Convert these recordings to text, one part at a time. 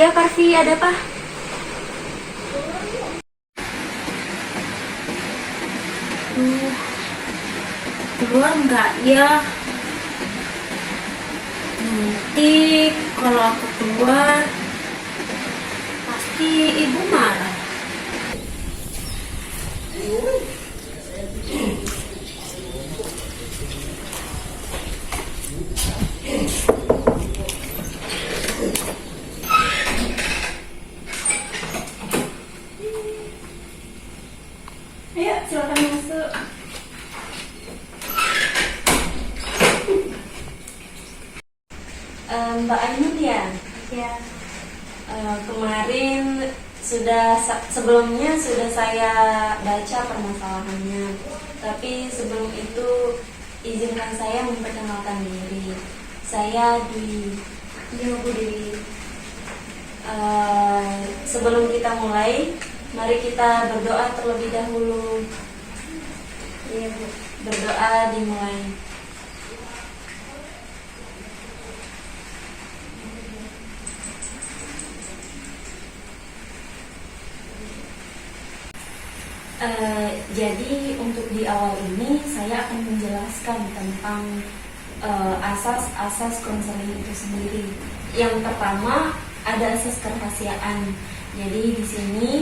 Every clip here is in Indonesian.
Iya, Karvi, ada apa? Hmm, keluar nggak ya? Nanti kalau aku keluar, pasti ibu marah. Ayo, silakan masuk. Mbak Ainun ya? Ya. Kemarin sebelumnya sudah saya baca permasalahannya. Tapi sebelum itu izinkan saya memperkenalkan diri. Saya Dwi. Iya, Bu Dewi. Sebelum kita mulai, mari kita berdoa terlebih dahulu. Iya, Bu. Berdoa dimulai. Jadi untuk di awal ini saya akan menjelaskan tentang asas-asas konseling itu sendiri. Yang pertama ada asas kerahasiaan. Jadi di sini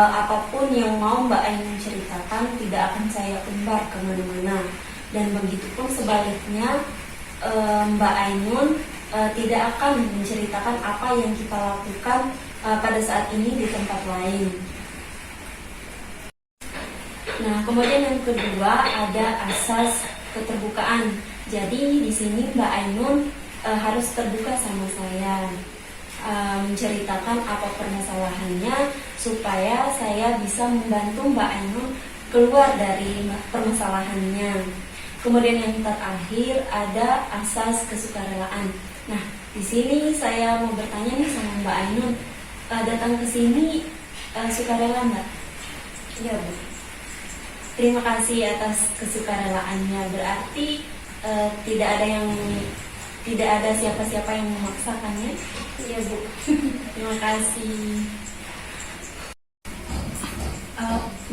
apapun yang mau Mbak Ainun ceritakan tidak akan saya umbar kemana-mana. Dan begitupun sebaliknya Mbak Ainun tidak akan menceritakan apa yang kita lakukan pada saat ini di tempat lain. Nah, kemudian yang kedua ada asas keterbukaan. Jadi di sini Mbak Ainun harus terbuka sama saya, menceritakan apa permasalahannya supaya saya bisa membantu Mbak Ainun keluar dari permasalahannya. Kemudian yang terakhir ada asas kesukarelaan. Nah, di sini saya mau bertanya nih sama Mbak Ainun, datang ke sini sukarela Mbak? Ya, Bu. Terima kasih atas kesukarelaannya. Berarti tidak ada siapa-siapa yang memaksakannya. Iya, Bu. Terima kasih.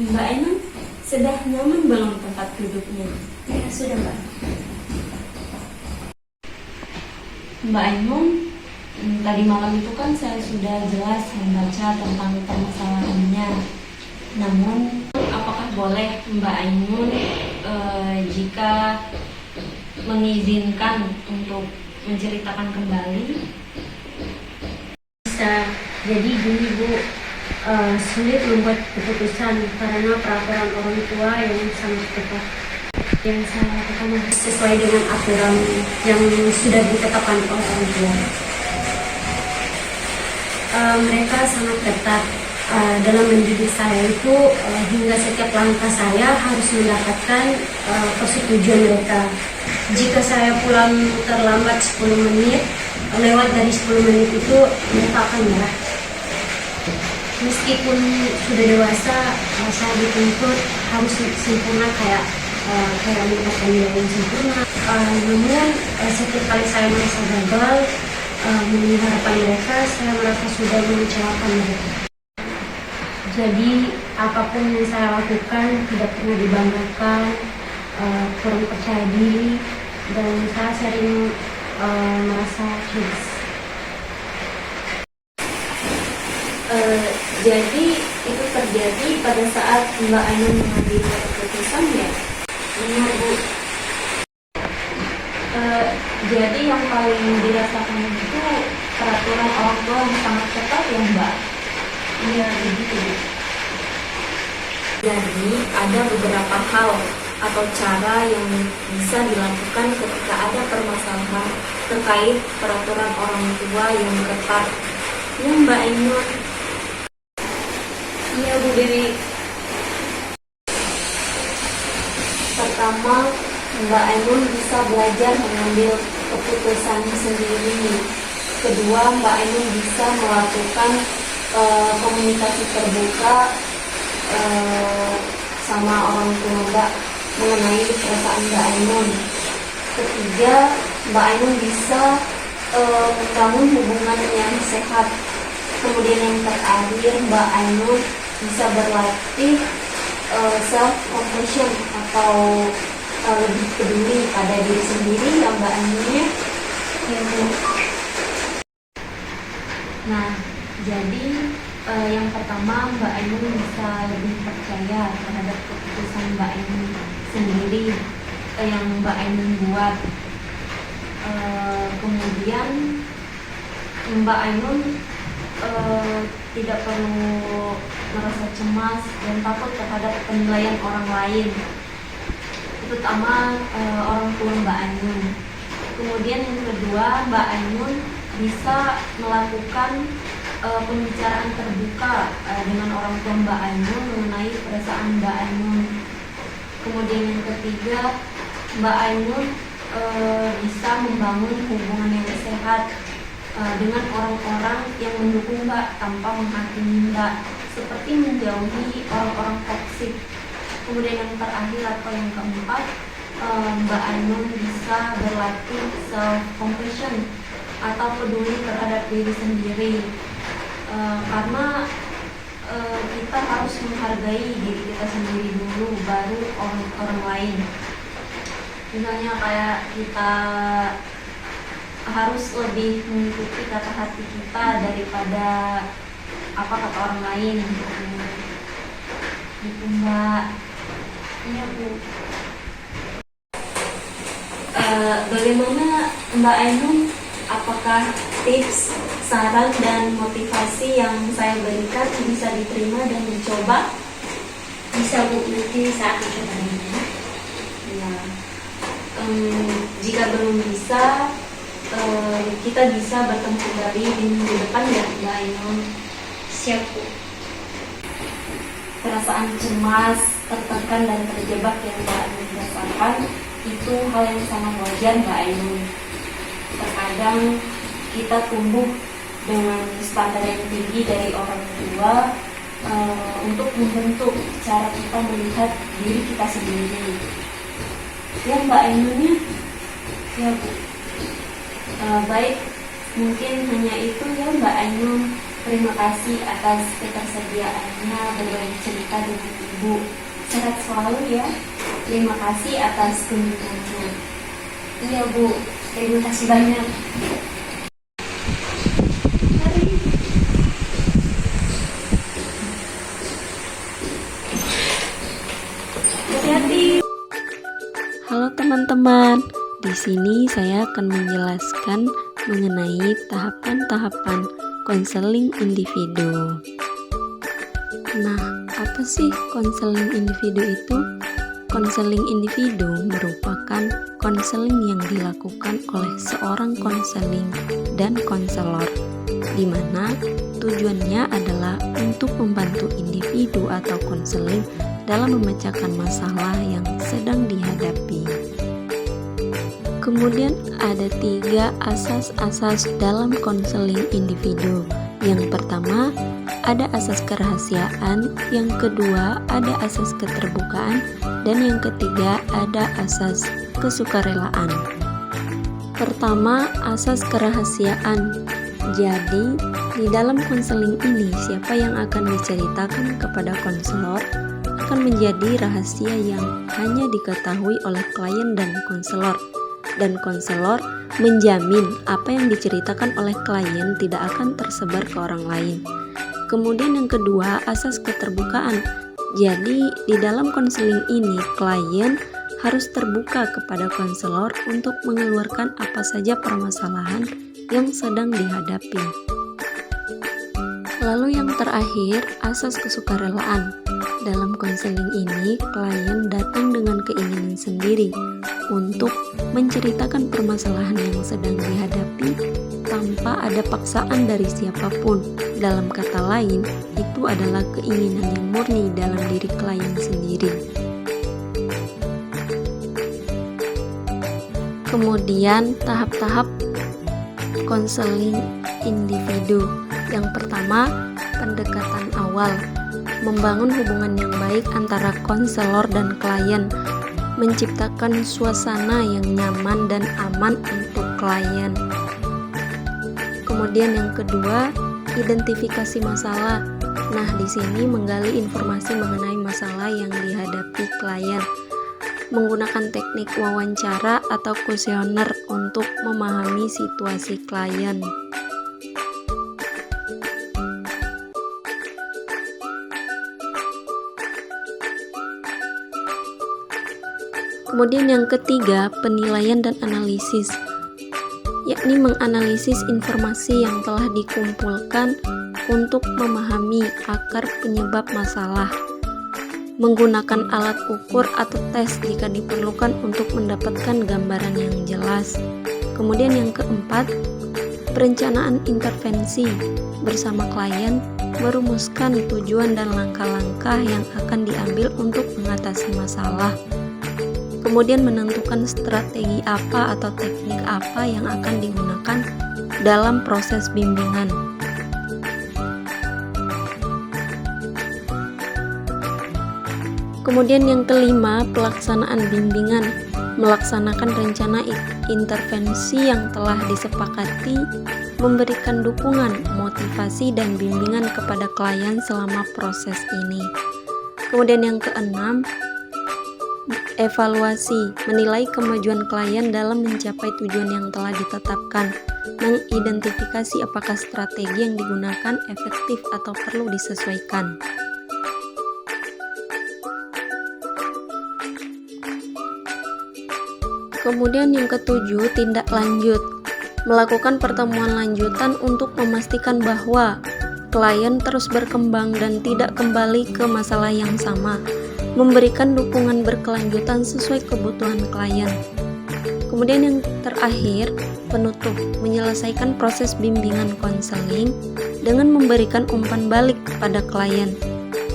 Mbak Ainun sudah nyaman belum tempat duduknya? Ya, sudah, Mbak. Mbak Ainun, tadi malam itu kan saya sudah jelas membaca tentang permasalahannya. Namun apakah boleh Mbak Ainun jika mengizinkan untuk menceritakan kembali? Bisa. Jadi gini, Bu, sulit membuat keputusan karena peraturan orang tua yang sangat ketat. Yang saya lakukan sesuai dengan aturan yang sudah ditetapkan oleh orang tua. Mereka sangat ketat dalam mendidik saya itu, hingga setiap langkah saya harus mendapatkan persetujuan mereka. Jika saya pulang terlambat 10 menit, lewat dari 10 menit itu mereka akan marah. Meskipun sudah dewasa, saya dituntut harus sempurna kayak mendapatkan nilai yang sempurna. Namun setiap kali saya merasa gagal memenuhi harapan mereka, saya merasa sudah mengecewakan mereka. Jadi apapun yang saya lakukan tidak pernah dibanggakan, kurang percaya diri, dan saya sering merasa cemas. Jadi itu terjadi pada saat Mbak Ainun mengambil keputusan ya? Benar, Bu. Jadi yang paling dirasakan itu peraturan orang tua yang sangat ketat ya, Mbak? Iya, begitu. Jadi ada beberapa hal atau cara yang bisa dilakukan ketika ada permasalahan terkait peraturan orang tua yang ketat. Ya, Mbak Ainun. Iya, Bu Dewi. Pertama, Mbak Ainun bisa belajar mengambil keputusan sendiri. Kedua, Mbak Ainun bisa melakukan komunikasi terbuka sama orang tua Mbak mengenai perasaan Mbak Ainun. Ketiga, Mbak Ainun bisa membangun hubungan yang sehat Kemudian yang terakhir, Mbak Ainun bisa berlatih self compassion atau lebih peduli pada diri sendiri ya Mbak Ainun ya. Ya, Bu. Nah, jadi yang pertama Mbak Ainun bisa lebih percaya terhadap keputusan Mbak Ainun sendiri yang Mbak Ainun buat. Kemudian Mbak Ainun tidak perlu merasa cemas dan takut terhadap penilaian orang lain, terutama orang tua Mbak Ainun. Kemudian yang kedua, Mbak Ainun bisa melakukan pembicaraan terbuka dengan orang tua Mbak Ainun mengenai perasaan Mbak Ainun. Kemudian yang ketiga, Mbak Ainun bisa membangun hubungan yang sehat dengan orang-orang yang mendukung Mbak tanpa menghakimi Mbak, seperti menjauhi orang-orang toksik. Kemudian yang terakhir atau yang keempat, Mbak Ainun bisa berlatih self compassion atau peduli terhadap diri sendiri, karena kita harus menghargai diri kita sendiri dulu, baru orang lain. Misalnya kayak kita harus lebih mengikuti kata hati kita daripada apa kata orang lain gitu Mbak. Iya Bu. Bagaimana Mbak Ainun, apakah tips, saran, dan motivasi yang saya berikan bisa diterima dan dicoba? Bisa Bu, nanti saat dicobanya. Ya. Jika belum bisa, kita bisa bertemu kembali di minggu depan ya Mbak Ainun. Siap Bu. Perasaan cemas, tertekan, dan terjebak yang Mbak Ainun rasakan itu hal yang sangat wajar Mbak Ainun. Terkadang kita tumbuh dengan standar yang tinggi dari orang tua untuk membentuk cara kita melihat diri kita sendiri. Ya Mbak Ainun ya. Ya Bu. Baik, mungkin hanya itu ya Mbak Ainun. Terima kasih atas ketersediaannya berbagi cerita dengan Ibu. Sehat selalu ya. Terima kasih atas kunjungannya. Iya Bu, terima kasih banyak. Hati-hati. Halo teman-teman, di sini saya akan menjelaskan mengenai tahapan-tahapan konseling individu. Nah, apa sih konseling individu itu? Konseling individu merupakan konseling yang dilakukan oleh seorang konseling dan konselor, di mana tujuannya adalah untuk membantu individu atau konseling dalam memecahkan masalah yang sedang dihadapi. Kemudian ada 3 asas-asas dalam konseling individu. Yang pertama, ada asas kerahasiaan, yang kedua ada asas keterbukaan, dan yang ketiga ada asas kesukarelaan. Pertama, asas kerahasiaan. Jadi, di dalam konseling ini siapa yang akan diceritakan kepada konselor akan menjadi rahasia yang hanya diketahui oleh klien dan konselor menjamin apa yang diceritakan oleh klien tidak akan tersebar ke orang lain. Kemudian yang kedua, asas keterbukaan. Jadi di dalam konseling ini klien harus terbuka kepada konselor untuk mengeluarkan apa saja permasalahan yang sedang dihadapi. Lalu yang terakhir, asas kesukarelaan. Dalam konseling ini, klien datang dengan keinginan sendiri untuk menceritakan permasalahan yang sedang dihadapi tanpa ada paksaan dari siapapun. Dalam kata lain, itu adalah keinginan yang murni dalam diri klien sendiri. Kemudian tahap-tahap konseling individu. Yang pertama, pendekatan awal. Membangun hubungan yang baik antara konselor dan klien, menciptakan suasana yang nyaman dan aman untuk klien. Kemudian yang kedua, Identifikasi masalah. Nah, di sini menggali informasi mengenai masalah yang dihadapi klien. Menggunakan teknik wawancara atau kuesioner untuk memahami situasi klien. Kemudian yang ketiga, penilaian dan analisis, yakni menganalisis informasi yang telah dikumpulkan untuk memahami akar penyebab masalah. Menggunakan alat ukur atau tes jika diperlukan untuk mendapatkan gambaran yang jelas. Kemudian yang keempat, perencanaan intervensi bersama klien, merumuskan tujuan dan langkah-langkah yang akan diambil untuk mengatasi masalah. Kemudian menentukan strategi apa atau teknik apa yang akan digunakan dalam proses bimbingan. Kemudian yang kelima, pelaksanaan bimbingan, melaksanakan rencana intervensi yang telah disepakati, memberikan dukungan, motivasi, dan bimbingan kepada klien selama proses ini. Kemudian yang keenam, evaluasi, menilai kemajuan klien dalam mencapai tujuan yang telah ditetapkan, mengidentifikasi apakah strategi yang digunakan efektif atau perlu disesuaikan. Kemudian yang ketujuh, tindak lanjut, melakukan pertemuan lanjutan untuk memastikan bahwa klien terus berkembang dan tidak kembali ke masalah yang sama, memberikan dukungan berkelanjutan sesuai kebutuhan klien. Kemudian yang terakhir, penutup, menyelesaikan proses bimbingan konseling dengan memberikan umpan balik kepada klien,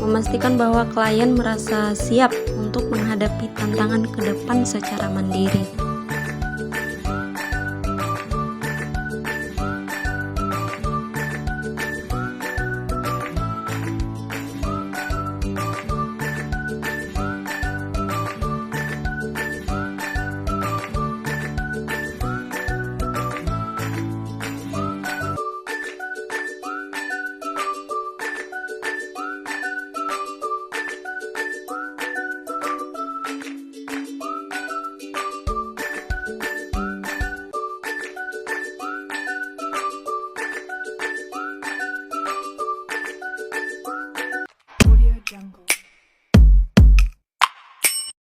memastikan bahwa klien merasa siap untuk menghadapi tantangan ke depan secara mandiri.